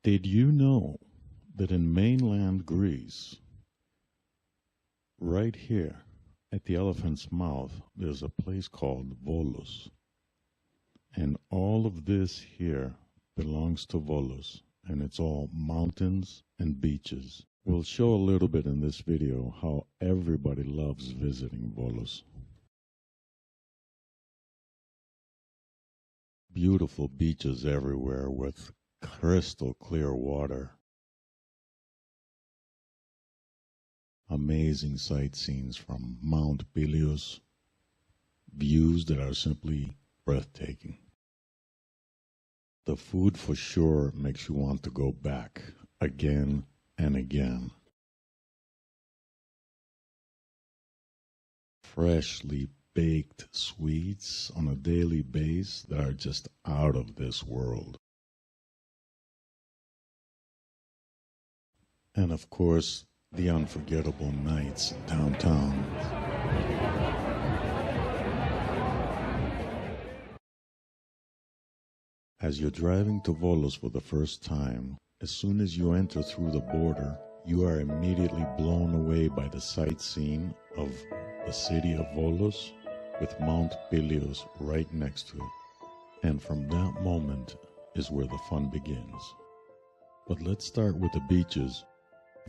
Did you know that in mainland Greece, right here at the elephant's mouth, there's a place called Volos? And all of this here belongs to Volos, and it's all mountains and beaches. We'll show a little bit in this video how everybody loves visiting Volos. Beautiful beaches everywhere with crystal clear water. Amazing sight scenes from Mount Pilio, views that are simply breathtaking. The food for sure makes you want to go back again and again. Freshly baked sweets on a daily basis that are just out of this world. And of course, the unforgettable nights downtown. As you're driving to Volos for the first time, as soon as you enter through the border, you are immediately blown away by the sightseeing of the city of Volos with Mount Pilio right next to it. And from that moment is where the fun begins. But let's start with the beaches.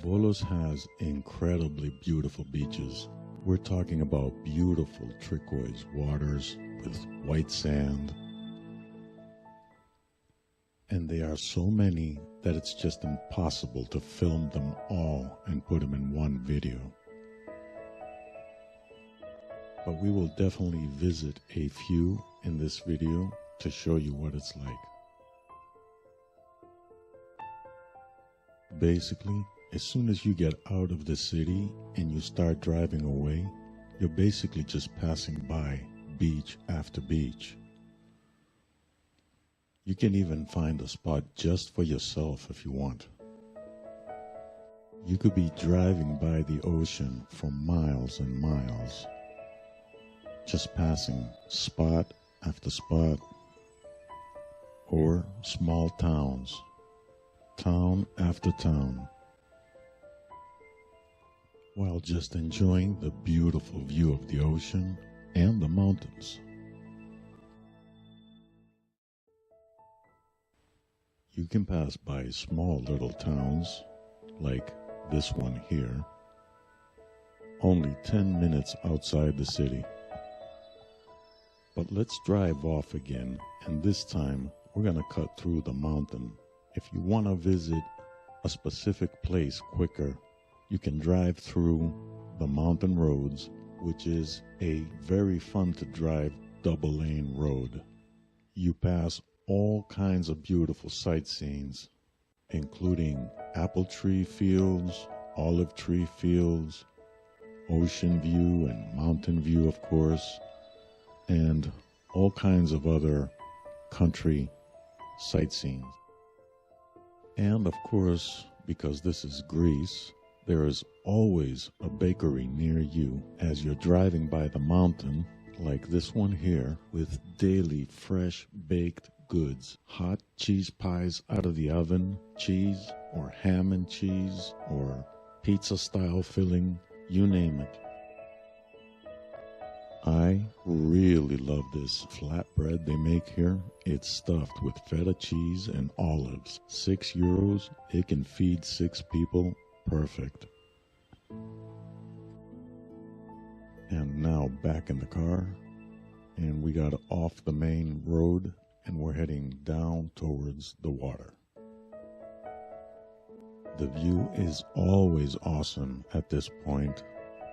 Volos has incredibly beautiful beaches. We're talking about beautiful turquoise waters with white sand. And they are so many that it's just impossible to film them all and put them in one video. But we will definitely visit a few in this video to show you what it's like. Basically, as soon as you get out of the city and you start driving away, you're basically just passing by beach after beach. You can even find a spot just for yourself if you want. You could be driving by the ocean for miles and miles, just passing spot after spot, or small towns, town after town, while just enjoying the beautiful view of the ocean and the mountains. You can pass by small little towns, like this one here, only 10 minutes outside the city. But let's drive off again, and this time we're going to cut through the mountain. If you want to visit a specific place quicker, you can drive through the mountain roads, which is a very fun to drive double-lane road. You pass all kinds of beautiful sightseeing, including apple tree fields, olive tree fields, ocean view and mountain view, of course, and all kinds of other country sightseeing. And of course, because this is Greece, there is always a bakery near you as you're driving by the mountain, like this one here, with daily fresh baked goods, hot cheese pies out of the oven, cheese or ham and cheese or pizza style filling, you name it. I really love this flatbread they make here. It's stuffed with feta cheese and olives. €6, it can feed 6 people. Perfect. And now back in the car, and we got off the main road and we're heading down towards the water. The view is always awesome at this point.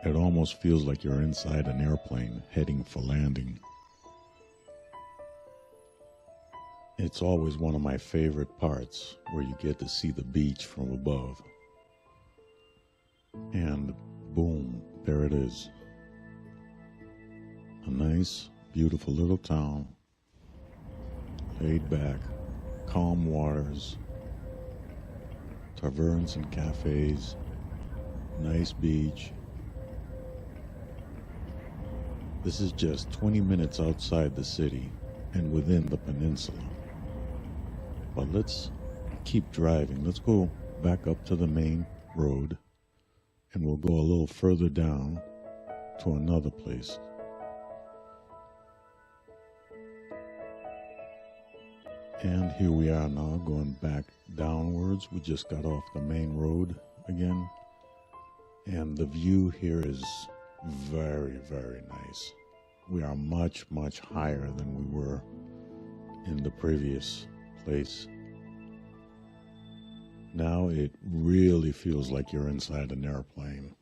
It almost feels like you're inside an airplane heading for landing. It's always one of my favorite parts where you get to see the beach from above. And boom, there it is. A nice, beautiful little town, laid back, calm waters, taverns and cafes, nice beach. This is just 20 minutes outside the city and within the peninsula. But let's keep driving. Let's go back up to the main road and we'll go a little further down to another place. And here we are now going back downwards. We just got off the main road again. And the view here is very, very nice. We are much, much higher than we were in the previous place. Now it really feels like you're inside an airplane.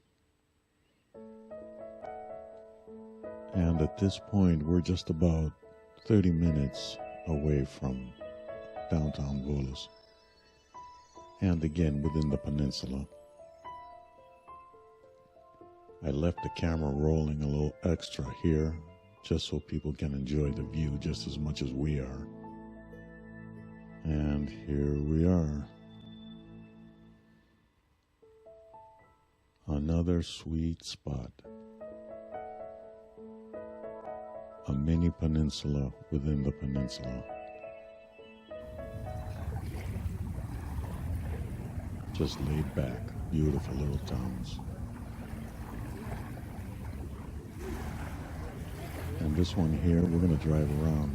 And at this point, we're just about 30 minutes away from downtown Volos. And again, within the peninsula. I left the camera rolling a little extra here, just so people can enjoy the view just as much as we are. And here we are. Another sweet spot. A mini peninsula within the peninsula. Just laid back, beautiful little towns. And this one here, we're going to drive around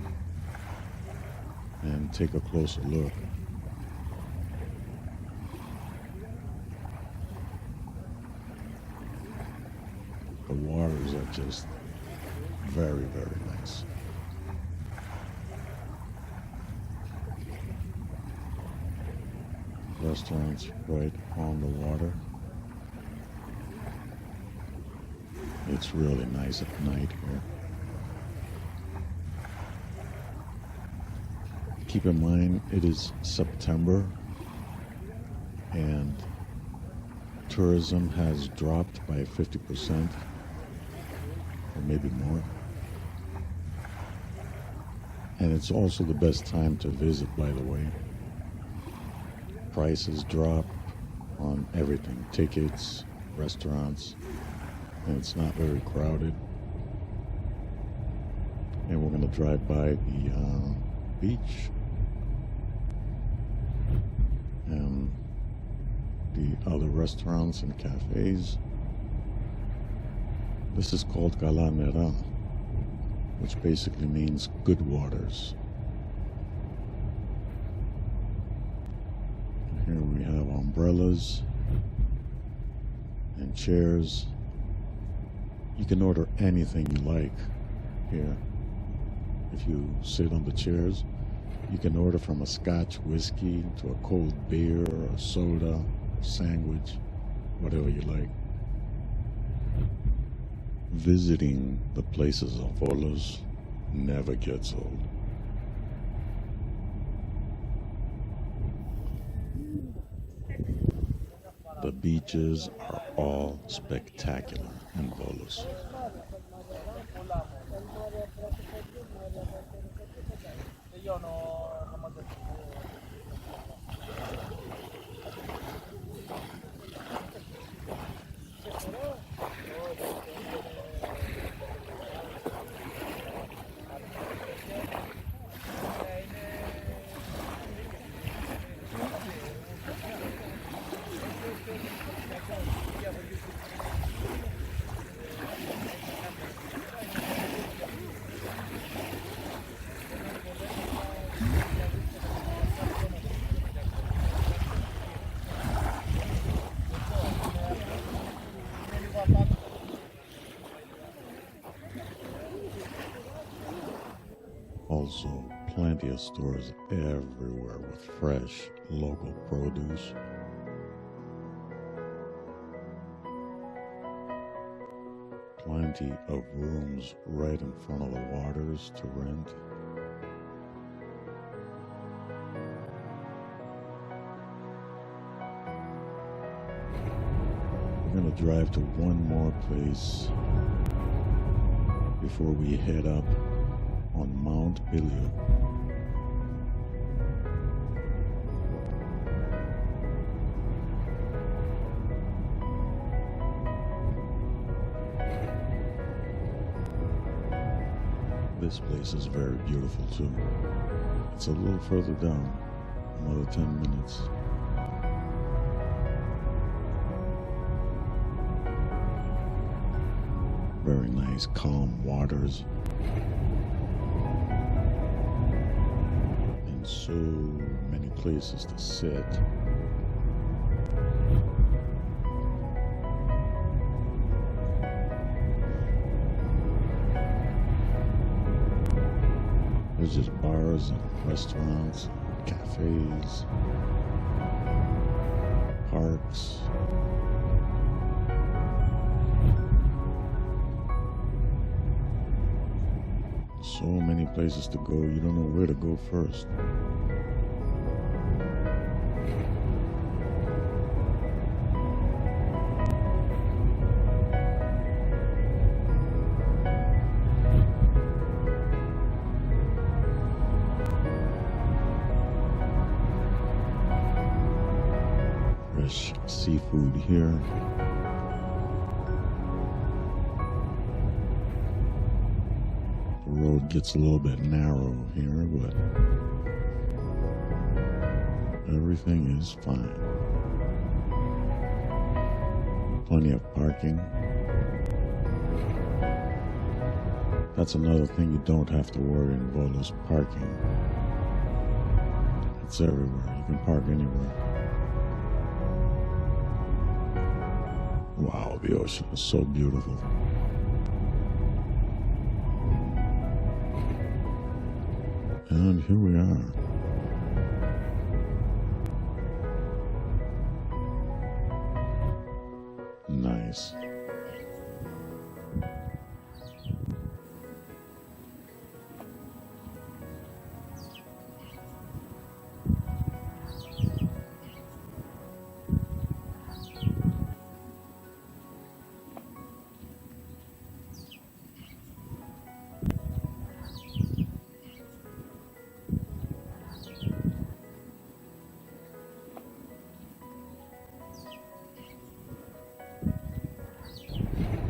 and take a closer look. The waters are just very, very nice. Restaurants right on the water. It's really nice at night here. Keep in mind, it is September and tourism has dropped by 50% or maybe more. And it's also the best time to visit, by the way. Prices drop on everything, tickets, restaurants, and it's not very crowded. And we're going to drive by the beach and the other restaurants and cafes. This is called Kalanera, which basically means good waters. Here we have umbrellas and chairs. You can order anything you like here. If you sit on the chairs, you can order from a Scotch whiskey to a cold beer or a soda, sandwich, whatever you like. Visiting the places of Volos never gets old. The beaches are all spectacular in Volos. Also, plenty of stores everywhere with fresh, local produce. Plenty of rooms right in front of the waters to rent. We're going to drive to one more place before we head up on Mount Pilio. This place is very beautiful too. It's a little further down Another 10 minutes. Very nice, calm waters. And so many places to sit. There's just bars and restaurants, cafes, parks. So many places to go, you don't know where to go first. Fresh seafood here. The road gets a little bit narrow here, but everything is fine. Plenty of parking. That's another thing you don't have to worry in Volos, parking. It's everywhere. You can park anywhere. Wow, the ocean is so beautiful. And here we are. Nice.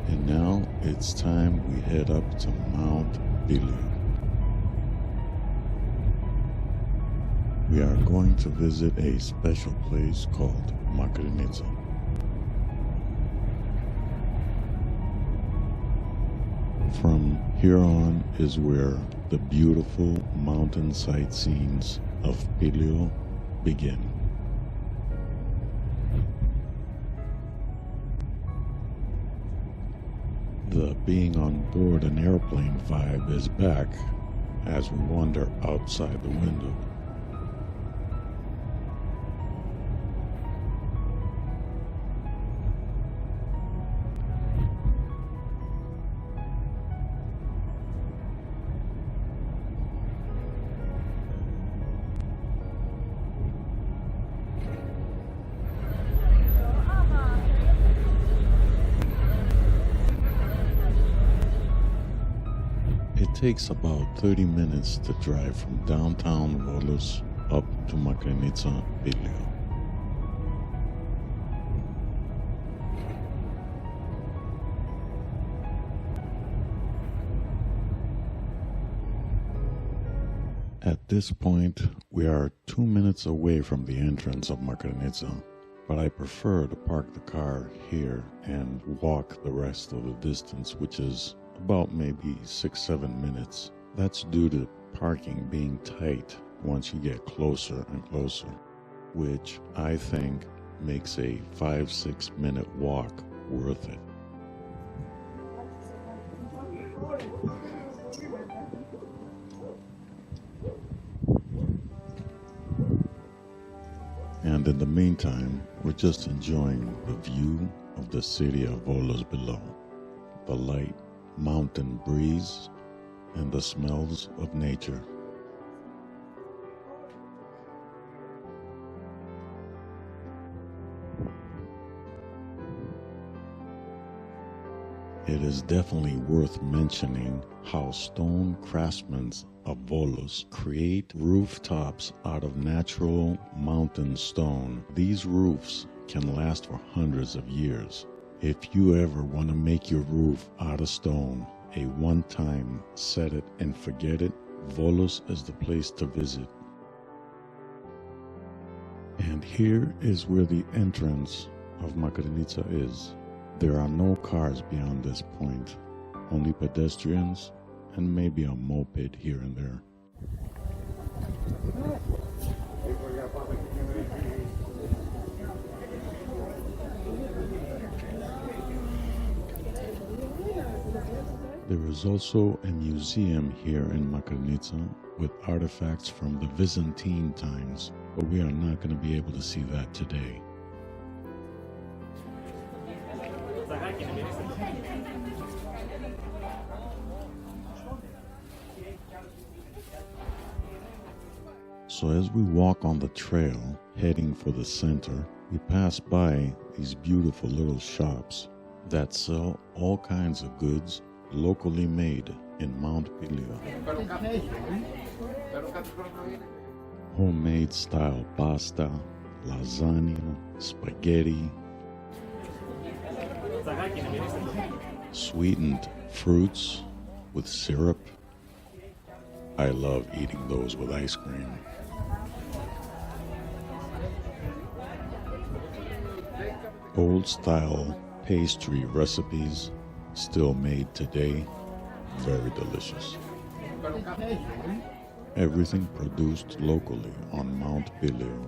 And now it's time we head up to Mount Pilio. We are going to visit a special place called Makrinitsa. From here on is where the beautiful mountain sightseeing of Pilio begin. The being on board an airplane vibe is back as we wander outside the window. It takes about 30 minutes to drive from downtown Volos up to Makrinitsa, Pilio. At this point, we are 2 minutes away from the entrance of Makrinitsa, but I prefer to park the car here and walk the rest of the distance, which is about maybe 6-7 minutes. That's due to parking being tight once you get closer and closer, which I think makes a 5-6 minute walk worth it. And in the meantime, we're just enjoying the view of the city of Volos below, the light mountain breeze, and the smells of nature. It is definitely worth mentioning how stone craftsmen of Volos create rooftops out of natural mountain stone. These roofs can last for hundreds of years. If you ever want to make your roof out of stone, a one-time set it and forget it, Volos is the place to visit. And here is where the entrance of Makrinitsa is. There are no cars beyond this point, only pedestrians and maybe a moped here and there. There is also a museum here in Makrinitsa with artifacts from the Byzantine times, but we are not going to be able to see that today. So as we walk on the trail heading for the center, we pass by these beautiful little shops that sell all kinds of goods locally made in Mount Pilio. Homemade style pasta, lasagna, spaghetti, sweetened fruits with syrup. I love eating those with ice cream. Old style pastry recipes, still made today, very delicious. Everything produced locally on Mount Pilio.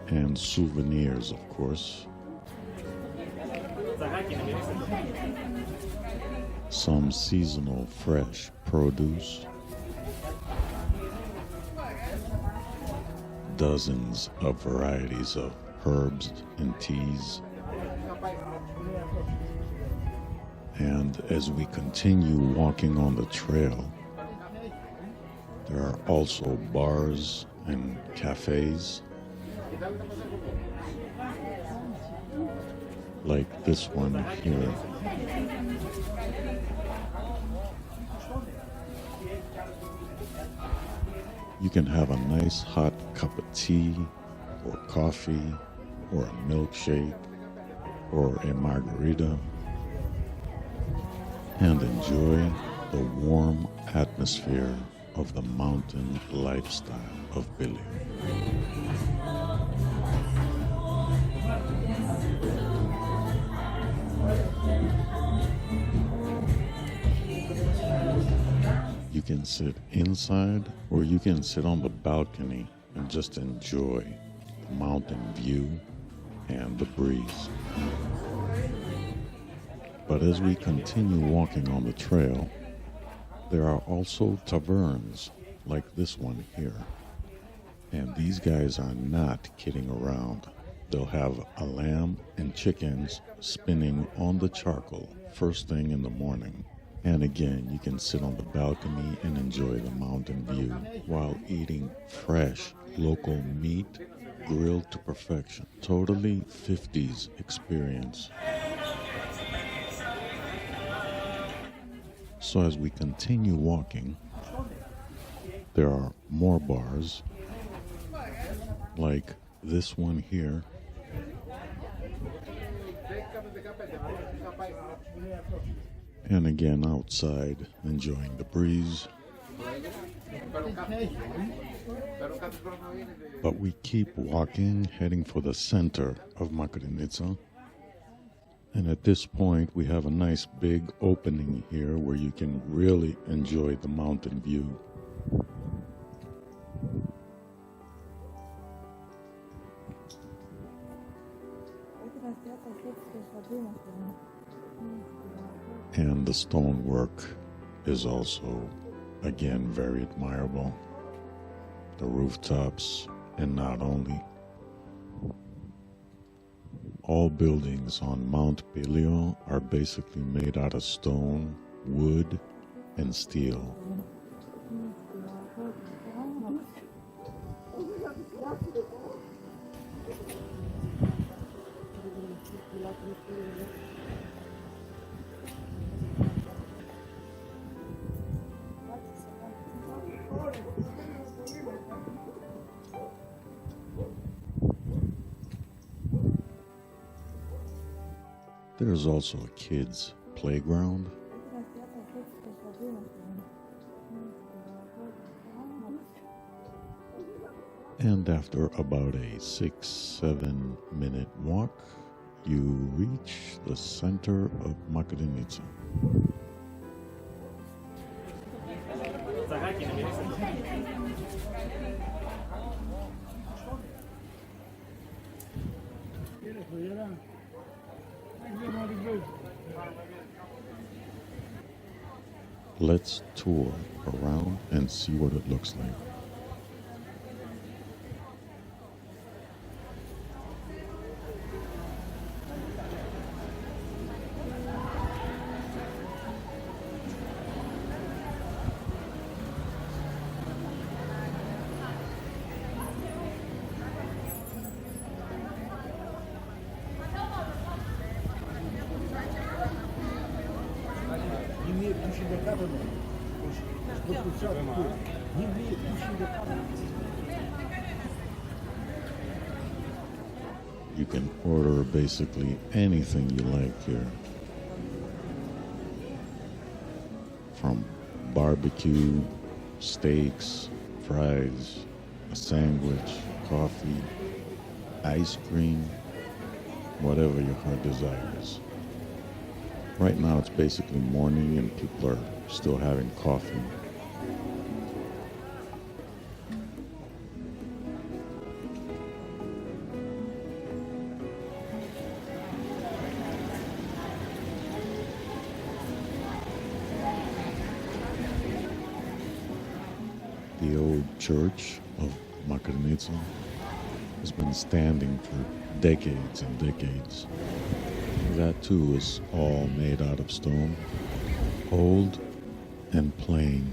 And souvenirs, of course. Some seasonal fresh produce. Dozens of varieties of herbs and teas. And as we continue walking on the trail, there are also bars and cafes, like this one here. You can have a nice hot cup of tea, or coffee, or a milkshake, or a margarita, and enjoy the warm atmosphere of the mountain lifestyle of Pilio. You can sit inside or you can sit on the balcony and just enjoy the mountain view and the breeze. But as we continue walking on the trail, there are also taverns like this one here. And these guys are not kidding around. They'll have a lamb and chickens spinning on the charcoal first thing in the morning. And again, you can sit on the balcony and enjoy the mountain view while eating fresh local meat grilled to perfection. Totally 50s experience. So as we continue walking, there are more bars, like this one here. And again, outside, enjoying the breeze. But we keep walking, heading for the center of Makrinitsa. And at this point, we have a nice big opening here where you can really enjoy the mountain view. And the stonework is also, again, very admirable. The rooftops, and not only. All buildings on Mount Pilio are basically made out of stone, wood, and steel. There's also a kids' playground. And after about a 6-7 minute walk, you reach the center of Makedonitsa. Let's tour around and see what it looks like. You can order basically anything you like here. From barbecue, steaks, fries, a sandwich, coffee, ice cream, whatever your heart desires. Right now it's basically morning and people are still having coffee. The old church of Makedonitsa has been standing for decades and decades. That too is all made out of stone, old and plain.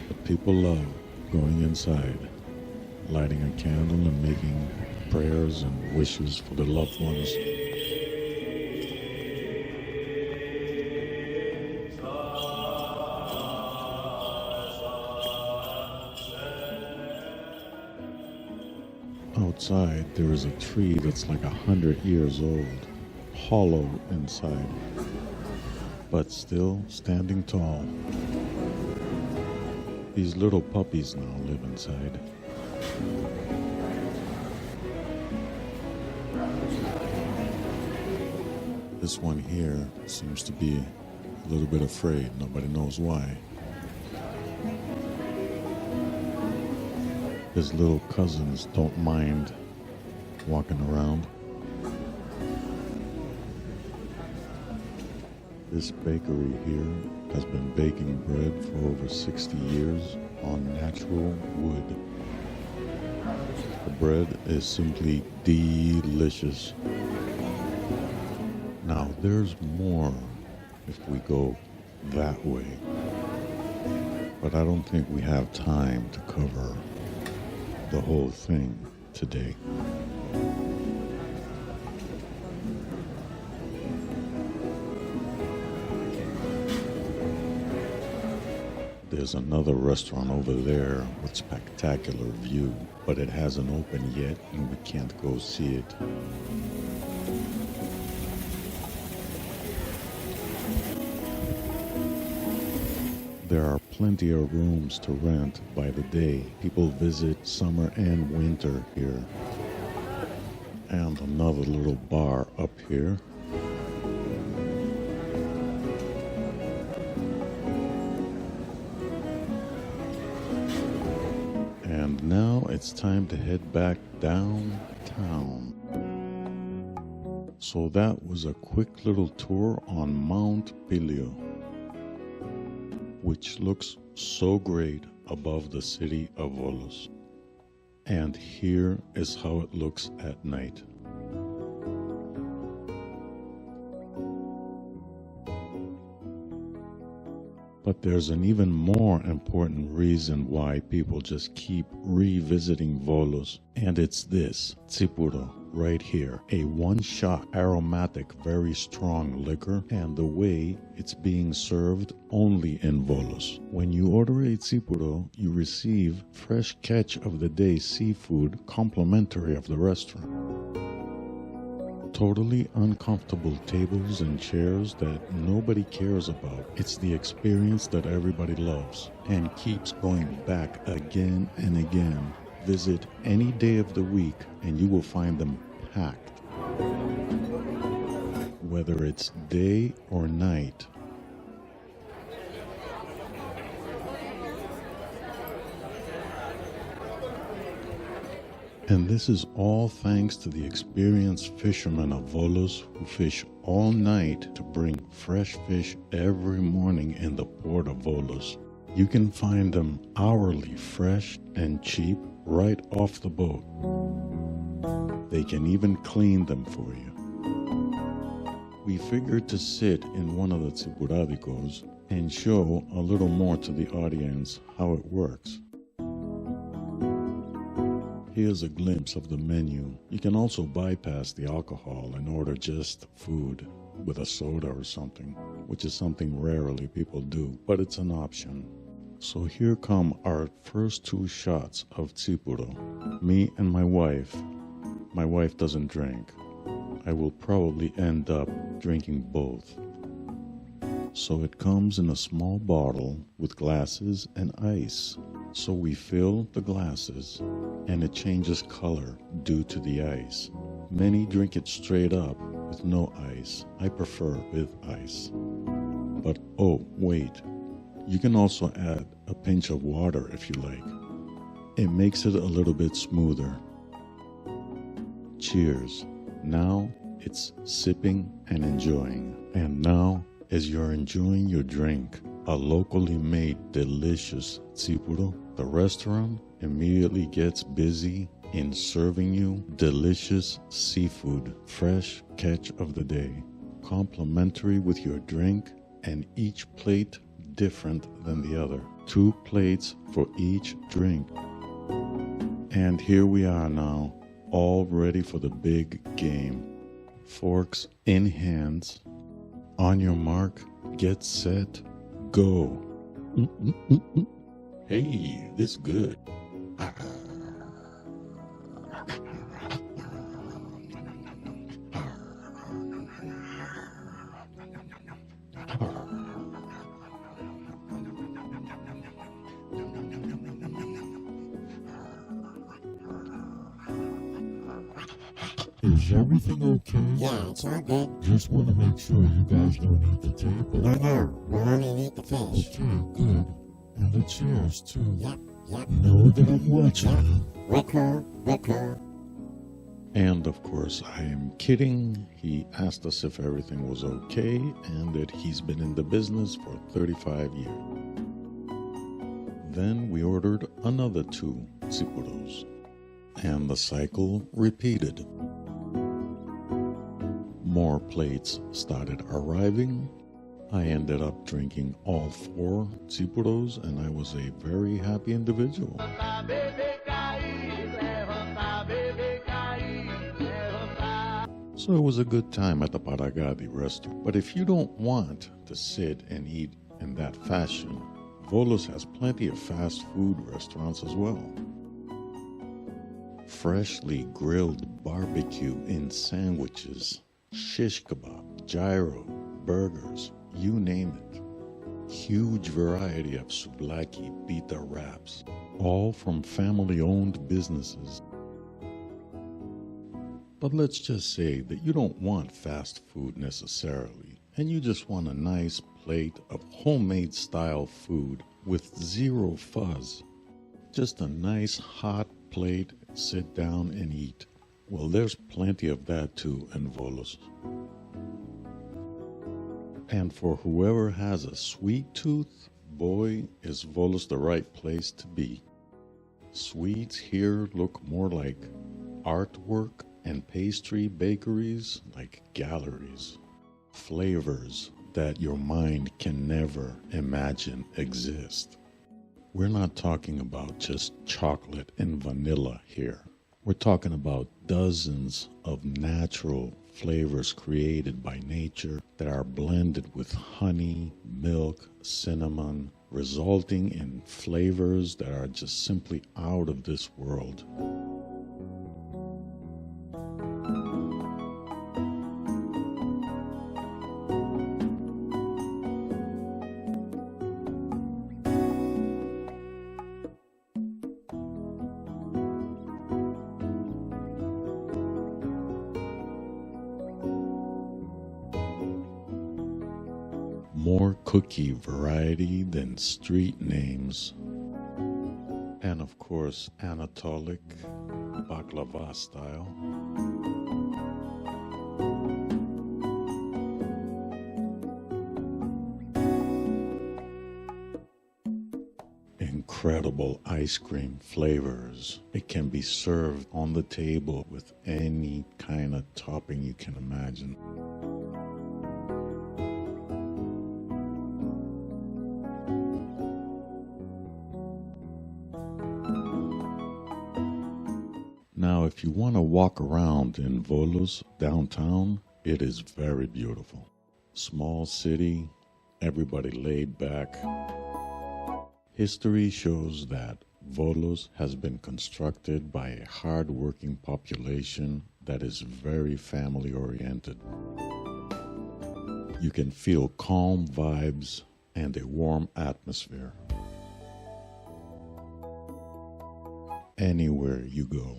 But people love going inside, lighting a candle and making prayers and wishes for their loved ones. Outside, there is a tree that's like 100 years old, hollow inside, but still standing tall. These little puppies now live inside. This one here seems to be a little bit afraid. Nobody knows why. His little cousins don't mind walking around. This bakery here has been baking bread for over 60 years on natural wood. The bread is simply delicious. Now there's more if we go that way, but I don't think we have time to cover the whole thing today. There's another restaurant over there with spectacular view, but it hasn't opened yet and we can't go see it. There are plenty of rooms to rent by the day. People visit summer and winter here. And another little bar up here. And now it's time to head back downtown. So that was a quick little tour on Mount Pilio, which looks so great above the city of Volos. And here is how it looks at night. But there's an even more important reason why people just keep revisiting Volos, and it's this, Tsipuro, right here. A one-shot aromatic, very strong liquor, and the way it's being served only in Volos. When you order a Tsipuro, you receive fresh catch of the day seafood complimentary of the restaurant. Totally uncomfortable tables and chairs that nobody cares about. It's the experience that everybody loves and keeps going back again and again. Visit any day of the week and you will find them packed. Whether it's day or night. And this is all thanks to the experienced fishermen of Volos who fish all night to bring fresh fish every morning in the port of Volos. You can find them hourly fresh and cheap right off the boat. They can even clean them for you. We figured to sit in one of the tsipuradicos and show a little more to the audience how it works. Here's a glimpse of the menu. You can also bypass the alcohol and order just food with a soda or something, which is something rarely people do, but it's an option. So here come our first 2 shots of tsipuro. Me and my wife. My wife doesn't drink. I will probably end up drinking both. So it comes in a small bottle with glasses and ice. So we fill the glasses and it changes color due to the ice. Many drink it straight up with no ice. I prefer with ice. But oh, wait. You can also add a pinch of water if you like. It makes it a little bit smoother. Cheers. Now it's sipping and enjoying. And now, as you're enjoying your drink, a locally made delicious tsipuro, the restaurant immediately gets busy in serving you delicious seafood, fresh catch of the day, complimentary with your drink, and each plate different than the other. 2 plates for each drink. And here we are now, all ready for the big game. Forks in hands. On your mark, get set, go. Hey, this good. Is everything okay? Yeah, it's all good. Just want to make sure you guys don't eat the table. No, we'll only eat the fish. Okay, good. And the chairs, too. Yep. Know that I'm watching you. We're cool. And of course, I am kidding. He asked us if everything was okay and that he's been in the business for 35 years. Then we ordered another 2 tsipuros. And the cycle repeated. More plates started arriving. I ended up drinking all 4 tsipuros and I was a very happy individual. So it was a good time at the Paragadi restaurant. But if you don't want to sit and eat in that fashion, Volos has plenty of fast food restaurants as well. Freshly grilled barbecue in sandwiches, shish kebab, gyro, burgers, you name it. Huge variety of souvlaki pita wraps, all from family-owned businesses. But let's just say that you don't want fast food necessarily, and you just want a nice plate of homemade style food with zero fuzz. Just a nice hot plate, sit down and eat. Well, there's plenty of that too in Volos. And for whoever has a sweet tooth, boy, is Volos the right place to be. Sweets here look more like artwork and pastry bakeries like galleries. Flavors that your mind can never imagine exist. We're not talking about just chocolate and vanilla here. We're talking about dozens of natural flavors created by nature that are blended with honey, milk, cinnamon, resulting in flavors that are just simply out of this world. More cookie variety than street names. And of course, Anatolic baklava style. Incredible ice cream flavors. It can be served on the table with any kind of topping you can imagine. Now, if you want to walk around in Volos downtown, it is very beautiful. Small city, everybody laid back. History shows that Volos has been constructed by a hard-working population that is very family-oriented. You can feel calm vibes and a warm atmosphere anywhere you go.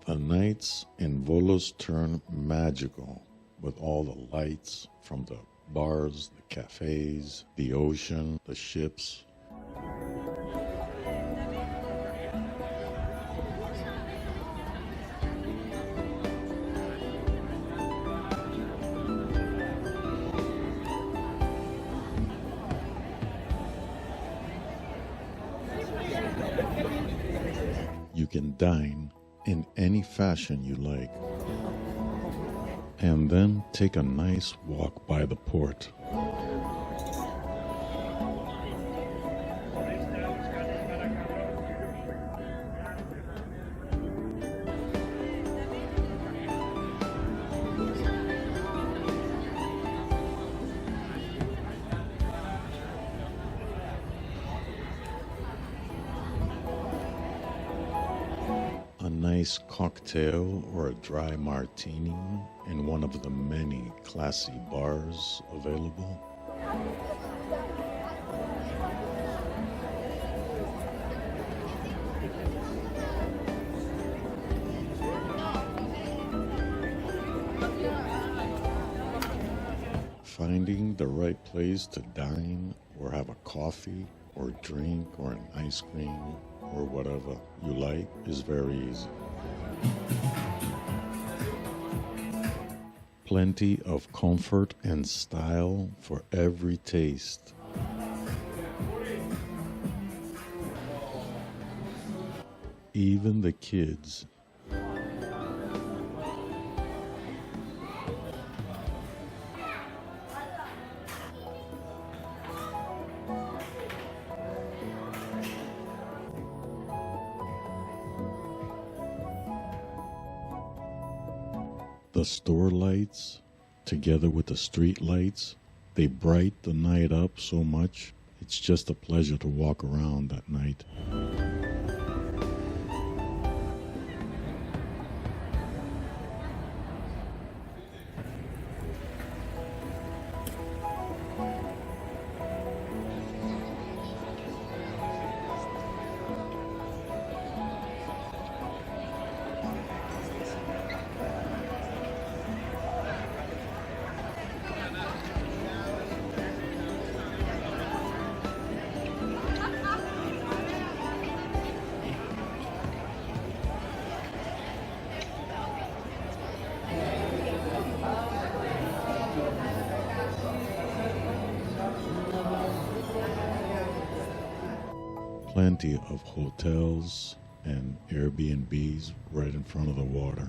The nights in Volos turn magical with all the lights from the bars, the cafes, the ocean, the ships. You can dine in any fashion you like, and then take a nice walk by the port. A nice cocktail or a dry martini in one of the many classy bars available. Finding the right place to dine or have a coffee or drink or an ice cream or whatever you like is very easy. Plenty of comfort and style for every taste. Even the kids. The store lights, together with the street lights, they bright the night up so much, it's just a pleasure to walk around at night. Plenty of hotels and Airbnbs right in front of the water.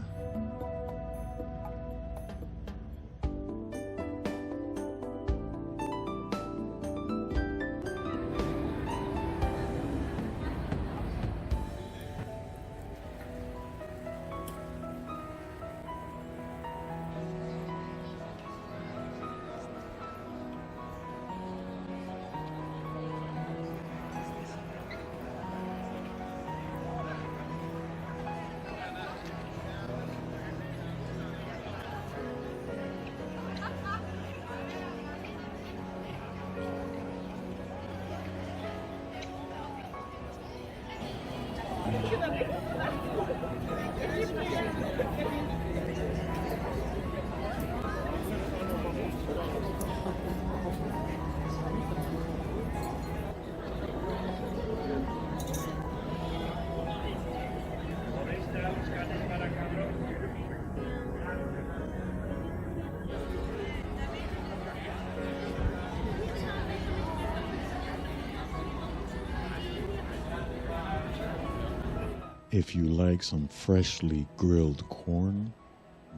If you like some freshly grilled corn,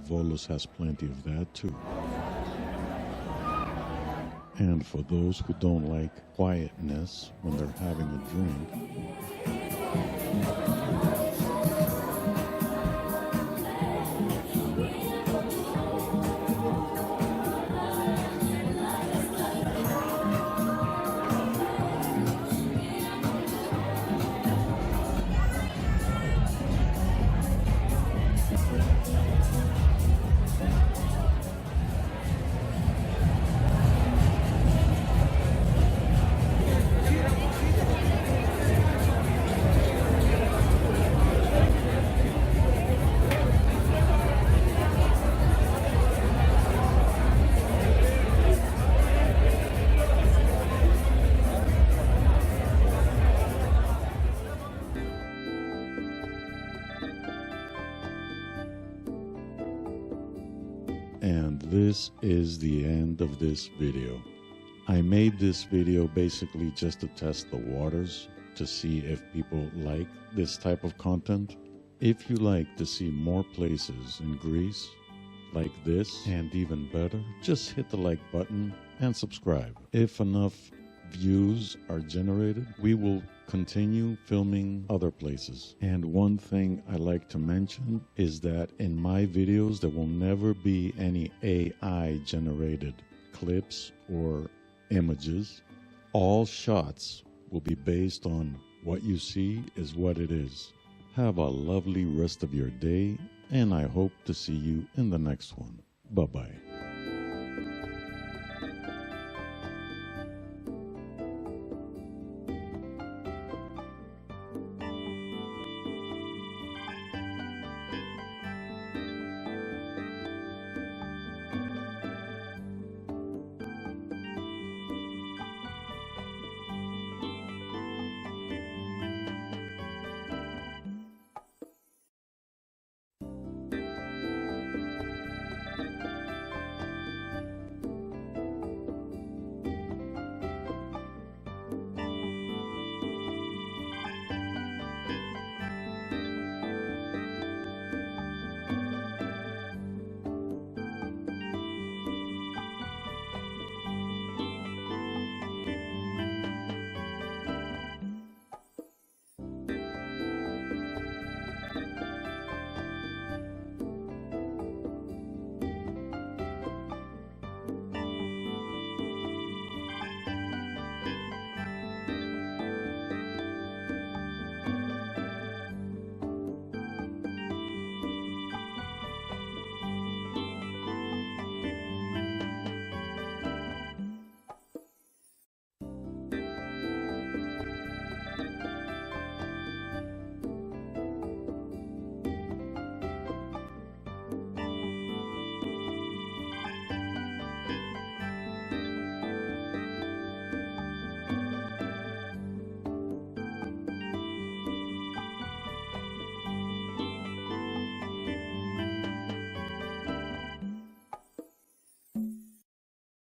Volos has plenty of that too. And for those who don't like quietness when they're having a drink, and this is the end of this video. I made this video basically just to test the waters to see if people like this type of content. If you like to see more places in Greece like this and even better, just hit the like button and subscribe. If enough views are generated, we will continue filming other places. And one thing I like to mention is that in my videos there will never be any AI generated clips or images. All shots will be based on what you see is what it is. Have a lovely rest of your day, and I hope to see you in the next one. Bye-bye.